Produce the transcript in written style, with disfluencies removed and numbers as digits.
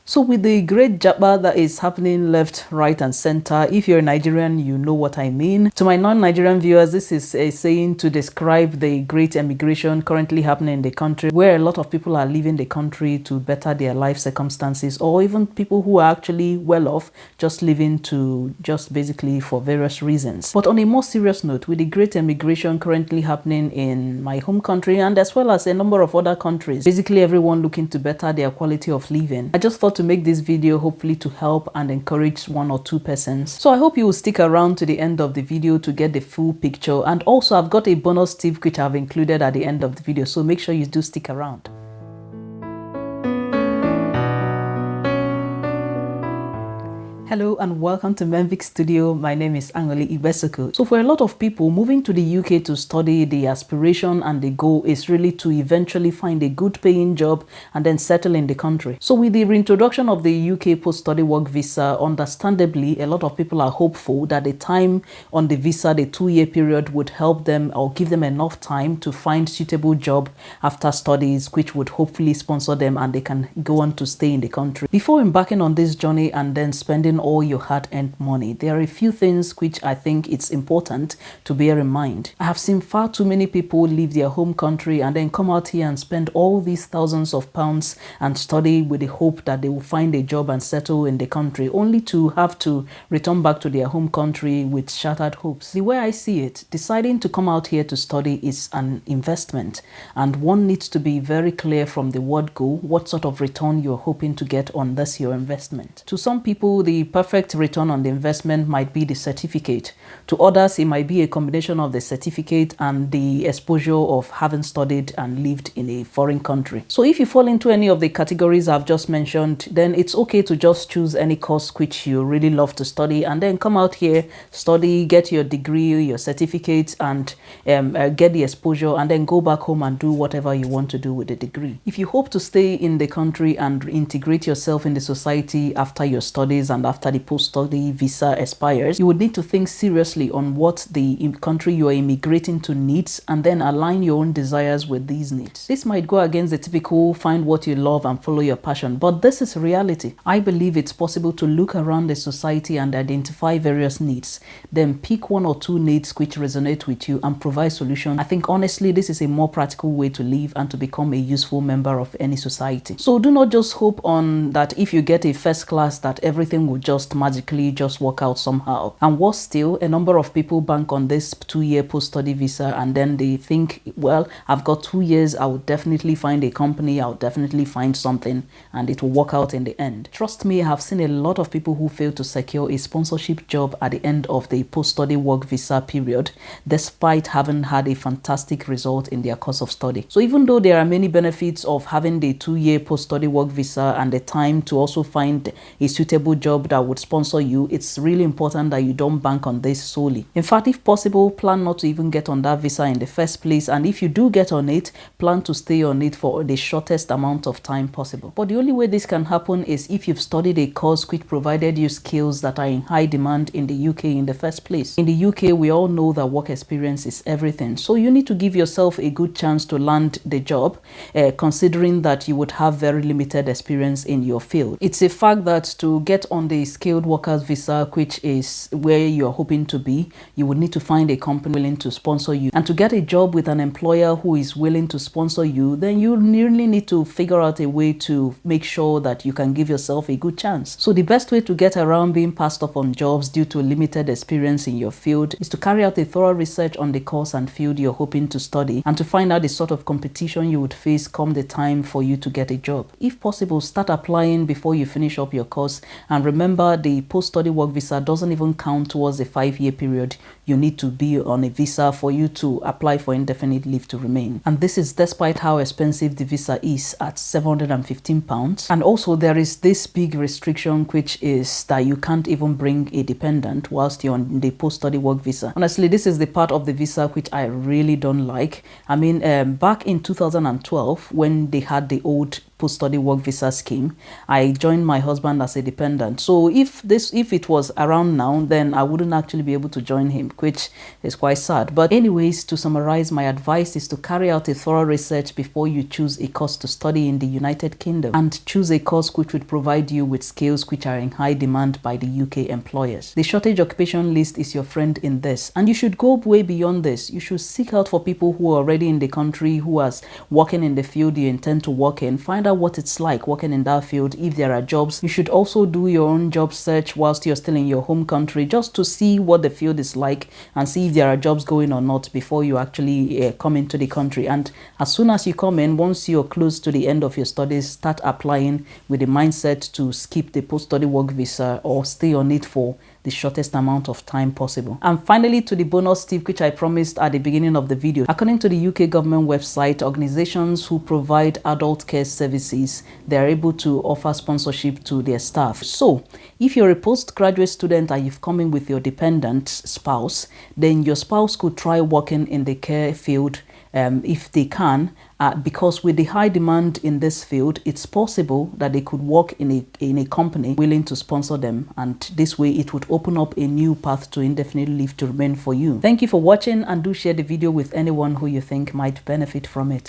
So with the great jabba that is happening left, right and center, if you're a Nigerian, you know what I mean. To my non-Nigerian viewers, this is a saying to describe the great emigration currently happening in the country, where a lot of people are leaving the country to better their life circumstances, or even people who are actually well off, just leaving to just basically for various reasons. But on a more serious note, with the great emigration currently happening in my home country and as well as a number of other countries, basically everyone looking to better their quality of living, I just thought to make this video hopefully to help and encourage one or two persons. So I hope you will stick around to the end of the video to get the full picture, and also I've got a bonus tip which I've included at the end of the video, so make sure you do stick around. Hello and welcome to Menvic Studio. My name is Angoli Ibesuku. So for a lot of people, moving to the UK to study, the aspiration and the goal is really to eventually find a good paying job and then settle in the country. So with the reintroduction of the UK post-study work visa, understandably, a lot of people are hopeful that the time on the visa, the 2-year period, would help them or give them enough time to find suitable job after studies, which would hopefully sponsor them and they can go on to stay in the country. Before embarking on this journey and then spending all your hard-earned money, there are a few things which I think it's important to bear in mind. I have seen far too many people leave their home country and then come out here and spend all these thousands of pounds and study with the hope that they will find a job and settle in the country, only to have to return back to their home country with shattered hopes. The way I see it, deciding to come out here to study is an investment, and one needs to be very clear from the word go what sort of return you're hoping to get on this your investment. To some people, the perfect return on the investment might be the certificate. To others, it might be a combination of the certificate and the exposure of having studied and lived in a foreign country. So if you fall into any of the categories I've just mentioned, then it's okay to just choose any course which you really love to study and then come out here, study, get your degree, your certificate, and get the exposure, and then go back home and do whatever you want to do with the degree. If you hope to stay in the country and integrate yourself in the society after your studies and after the post-study visa expires, you would need to think seriously on what the country you are immigrating to needs and then align your own desires with these needs. This might go against the typical find what you love and follow your passion, but this is reality. I believe it's possible to look around the society and identify various needs, then pick one or two needs which resonate with you and provide solutions. I think honestly this is a more practical way to live and to become a useful member of any society. So do not just hope on that if you get a first class that everything will just magically just work out somehow. And worse still, a number of people bank on this 2-year post-study visa and then they think, well, I've got 2 years, I would definitely find a company, I'll definitely find something and it will work out in the end. Trust me, I have seen a lot of people who fail to secure a sponsorship job at the end of the post-study work visa period, despite having had a fantastic result in their course of study. So even though there are many benefits of having the 2-year post-study work visa and the time to also find a suitable job that would sponsor you, it's really important that you don't bank on this solely. In fact, if possible, plan not to even get on that visa in the first place, and if you do get on it, plan to stay on it for the shortest amount of time possible. But the only way this can happen is if you've studied a course which provided you skills that are in high demand in the UK in the first place. In the UK, we all know that work experience is everything, so you need to give yourself a good chance to land the job, considering that you would have very limited experience in your field. It's a fact that to get on the skilled workers visa, which is where you're hoping to be, you would need to find a company willing to sponsor you. And to get a job with an employer who is willing to sponsor you, then you really need to figure out a way to make sure that you can give yourself a good chance. So the best way to get around being passed up on jobs due to limited experience in your field is to carry out a thorough research on the course and field you're hoping to study and to find out the sort of competition you would face come the time for you to get a job. If possible, start applying before you finish up your course, and remember the post-study work visa doesn't even count towards the 5-year period you need to be on a visa for you to apply for indefinite leave to remain. And this is despite how expensive the visa is at £715. And also there is this big restriction, which is that you can't even bring a dependent whilst you're on the post-study work visa. Honestly, this is the part of the visa which I really don't like. I mean, back in 2012, when they had the old post-study work visa scheme. I joined my husband as a dependent. So if it was around now, then I wouldn't actually be able to join him, which is quite sad. But anyways, to summarize, my advice is to carry out a thorough research before you choose a course to study in the United Kingdom, and choose a course which would provide you with skills which are in high demand by the UK employers. The shortage occupation list is your friend in this, and you should go way beyond this. You should seek out for people who are already in the country, who are working in the field you intend to work in. Find out what it's like working in that field, if there are jobs. You should also do your own job search whilst you're still in your home country, just to see what the field is like and see if there are jobs going or not before you actually come into the country. And as soon as you come in, once you're close to the end of your studies, start applying with the mindset to skip the post-study work visa or stay on it for the shortest amount of time possible. And finally, to the bonus tip which I promised at the beginning of the video. According to the UK government website, organizations who provide adult care services, they are able to offer sponsorship to their staff. So if you're a postgraduate student and you've come in with your dependent spouse, then your spouse could try working in the care field if they can, because with the high demand in this field, it's possible that they could work in a company willing to sponsor them, and this way it would open up a new path to indefinite leave to remain for you. Thank you for watching, and do share the video with anyone who you think might benefit from it.